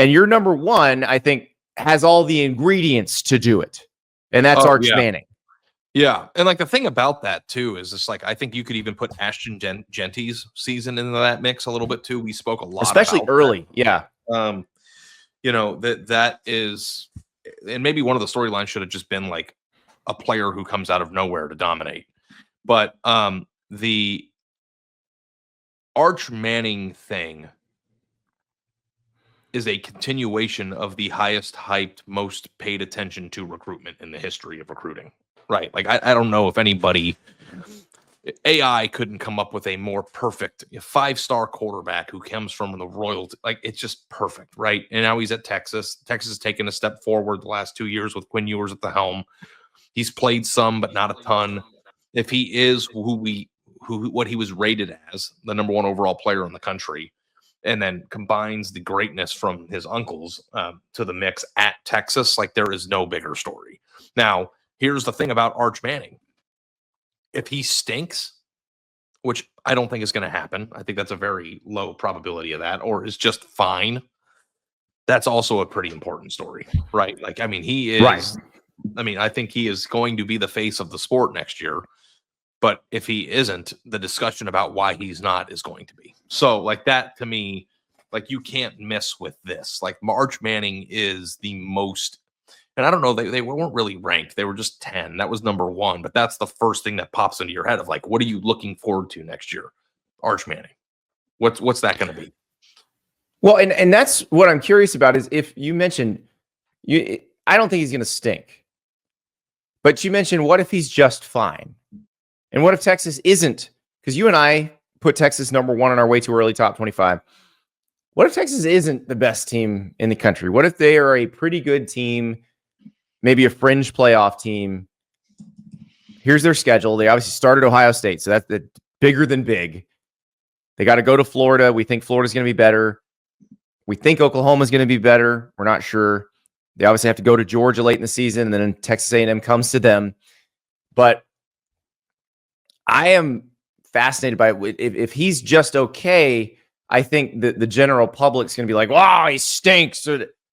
And your number one, I think, has all the ingredients to do it. And that's Arch Manning. Yeah. And like the thing about that too is it's like I think you could even put Ashton Genty's season into that mix a little bit too. We spoke a lot especially about early. That. Yeah. You know, that is, and maybe one of the storylines should have just been like a player who comes out of nowhere to dominate. But the Arch Manning thing is a continuation of the highest hyped, most paid attention to recruitment in the history of recruiting. Right. Like, I don't know if anybody, AI couldn't come up with a more perfect 5-star quarterback who comes from the royalty. Like, it's just perfect. Right. And now he's at Texas. Texas has taken a step forward the last 2 years with Quinn Ewers at the helm. He's played some, but not a ton. If he is what he was rated as, the number 1 overall player in the country, and then combines the greatness from his uncles to the mix at Texas, like, there is no bigger story. Now, here's the thing about Arch Manning. If he stinks, which I don't think is going to happen, I think that's a very low probability of that, or is just fine, that's also a pretty important story, right? Like, I mean, he is, right. I mean, I think he is going to be the face of the sport next year. But if he isn't, the discussion about why he's not is going to be. So, like, that to me, like, you can't miss with this. Like, Arch Manning is the most, and I don't know, they weren't really ranked. They were just 10. That was number 1. But that's the first thing that pops into your head of, like, what are you looking forward to next year? Arch Manning. What's that going to be? Well, and that's what I'm curious about is if you mentioned, I don't think he's going to stink. But you mentioned, what if he's just fine? And what if Texas isn't? Because you and I put Texas number 1 on our way too early top 25. What if Texas isn't the best team in the country? What if they are a pretty good team, maybe a fringe playoff team? Here's their schedule. They obviously started Ohio State, so that's bigger than big. They got to go to Florida. We think Florida's going to be better. We think Oklahoma's going to be better. We're not sure. They obviously have to go to Georgia late in the season, and then Texas A&M comes to them. But I am fascinated by it. If he's just okay, I think that the general public's going to be like, wow, he stinks.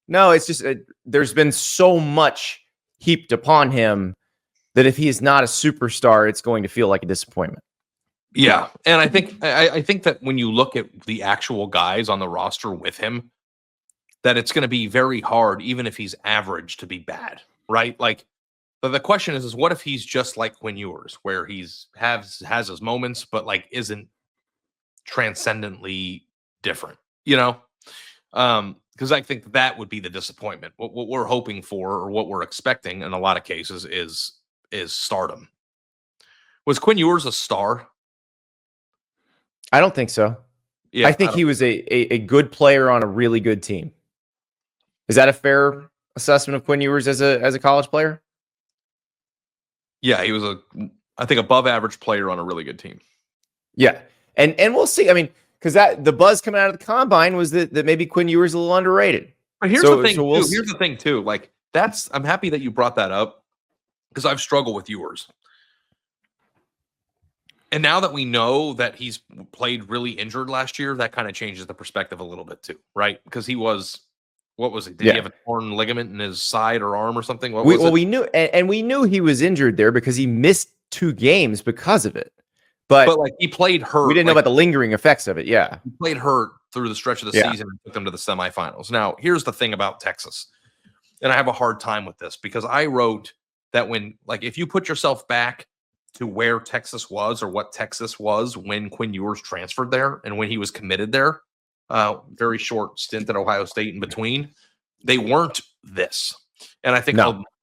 No, it's just there's been so much heaped upon him that if he is not a superstar, it's going to feel like a disappointment. Yeah, and I think that when you look at the actual guys on the roster with him, that it's going to be very hard, even if he's average, to be bad, right? Like, but the question is what if he's just like Quinn Ewers, where he's has his moments, but like isn't transcendently different, you know? Because I think that would be the disappointment. What we're hoping for, or what we're expecting in a lot of cases, is stardom. Was Quinn Ewers a star? I don't think so. Yeah, I think he was a good player on a really good team. Is that a fair assessment of Quinn Ewers as a college player? Yeah, he was I think above average player on a really good team. Yeah. And we'll see. I mean, because the buzz coming out of the combine was that maybe Quinn Ewers is a little underrated. But here's the thing, here's the thing too. Like, I'm happy that you brought that up, because I've struggled with Ewers. And now that we know that he's played really injured last year, that kind of changes the perspective a little bit too, right? Because he was, what was it? Did he have a torn ligament in his side or arm or something? We knew, and we knew he was injured there because he missed 2 games because of it. But like, he played hurt. We didn't know about the lingering effects of it. Yeah, he played hurt through the stretch of the season and took them to the semifinals. Now, here's the thing about Texas, and I have a hard time with this because I wrote that if you put yourself back to where Texas was, or what Texas was when Quinn Ewers transferred there and when he was committed there, very short stint at Ohio State in between, they weren't this. And I think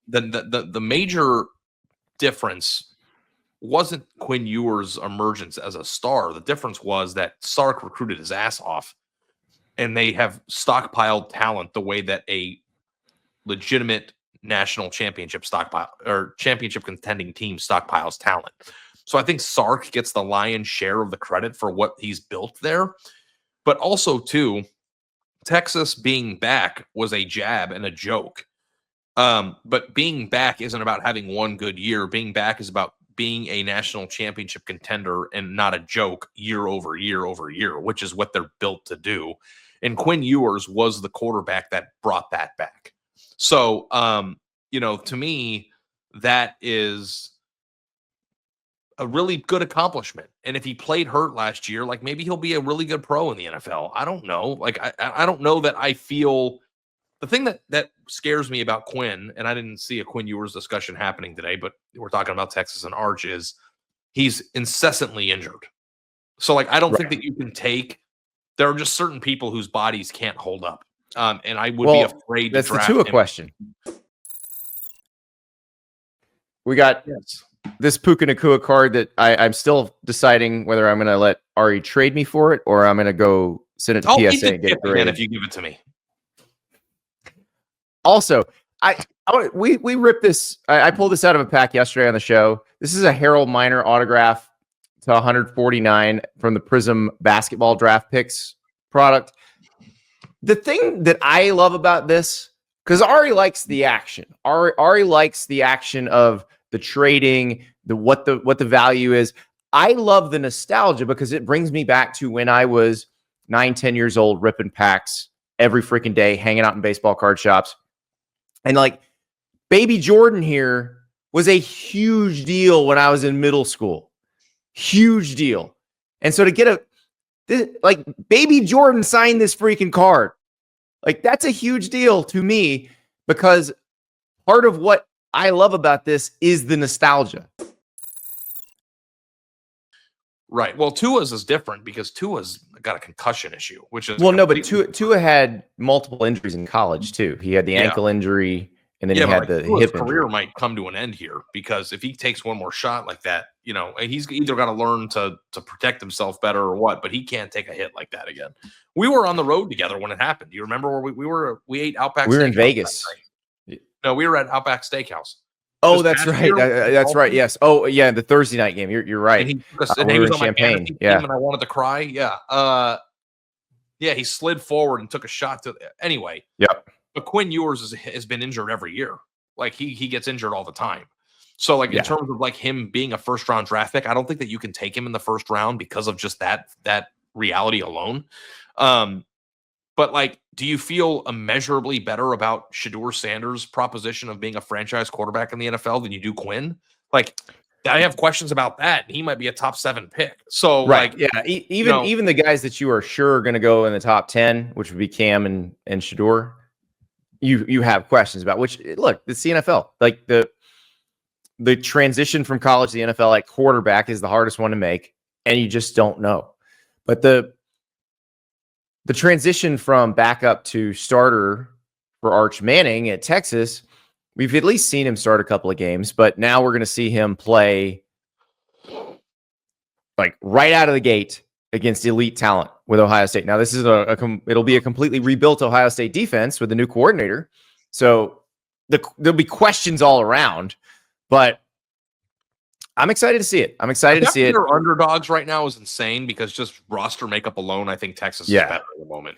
the major difference wasn't Quinn Ewers' emergence as a star. The difference was that Sark recruited his ass off, and they have stockpiled talent the way that a legitimate national championship stockpile or championship contending team stockpiles talent. So I think Sark gets the lion's share of the credit for what he's built there. But also, too, Texas being back was a jab and a joke. But being back isn't about having one good year. Being back is about being a national championship contender and not a joke year over year over year, which is what they're built to do. And Quinn Ewers was the quarterback that brought that back. So, to me, that is a really good accomplishment. And if he played hurt last year, like maybe he'll be a really good pro in the NFL. I don't know. Like, I don't know that I feel the thing that scares me about Quinn, and I didn't see a Quinn Ewers discussion happening today, but we're talking about Texas and Arch, is he's incessantly injured. So like, I don't think that you can there are just certain people whose bodies can't hold up. And I would be afraid to draft That's the Tua question. We got this Puka Nacua card that I'm still deciding whether I'm going to let Ari trade me for it or I'm going to go send it to PSA and get it graded. If you give it to me. Also, we ripped this. I pulled this out of a pack yesterday on the show. This is a Harold Miner autograph to 149 from the Prism basketball draft picks product. The thing that I love about this, because Ari likes the action. Ari likes the action of the trading, what the value is. I love the nostalgia because it brings me back to when I was 9-10 years old, ripping packs every freaking day, hanging out in baseball card shops. And like Baby Jordan here was a huge deal when I was in middle school. Huge deal. And so to get like Baby Jordan signed this freaking card. Like that's a huge deal to me because part of what I love about this is the nostalgia. Right. Well, Tua's is different because Tua's got a concussion issue, which is but Tua had multiple injuries in college too. He had the ankle injury, and then he had the hip injury. Career might come to an end here because if he takes one more shot like that, he's either got to learn to protect himself better or what. But he can't take a hit like that again. We were on the road together when it happened. Do you remember where we ate Outback? We were in Vegas. No, we were at Outback Steakhouse. Oh, that's right. That's right. Yes. Oh, yeah. The Thursday night game. You're right. And he was on Champagne. Yeah. And I wanted to cry. Yeah. He slid forward and took a shot to. Anyway. Yep. But Quinn Ewers has been injured every year. Like he gets injured all the time. So like in terms of like him being a first round draft pick, I don't think that you can take him in the first round because of just that reality alone. But like, do you feel immeasurably better about Shedeur Sanders' proposition of being a franchise quarterback in the NFL than you do Quinn? Like, I have questions about that. He might be a top 7 pick. So, even the guys that you are sure are going to go in the top 10, which would be Cam and Shedeur, you have questions about. Which, look, it's the NFL. Like the transition from college to the NFL at quarterback is the hardest one to make, and you just don't know. But the transition from backup to starter for Arch Manning at Texas, we've at least seen him start a couple of games, but now we're going to see him play like right out of the gate against elite talent with Ohio State. Now this is it'll be a completely rebuilt Ohio State defense with a new coordinator. So there'll be questions all around, but I'm excited to see it. I'm excited to see it. Their underdogs right now is insane because just roster makeup alone, I think Texas is better at the moment.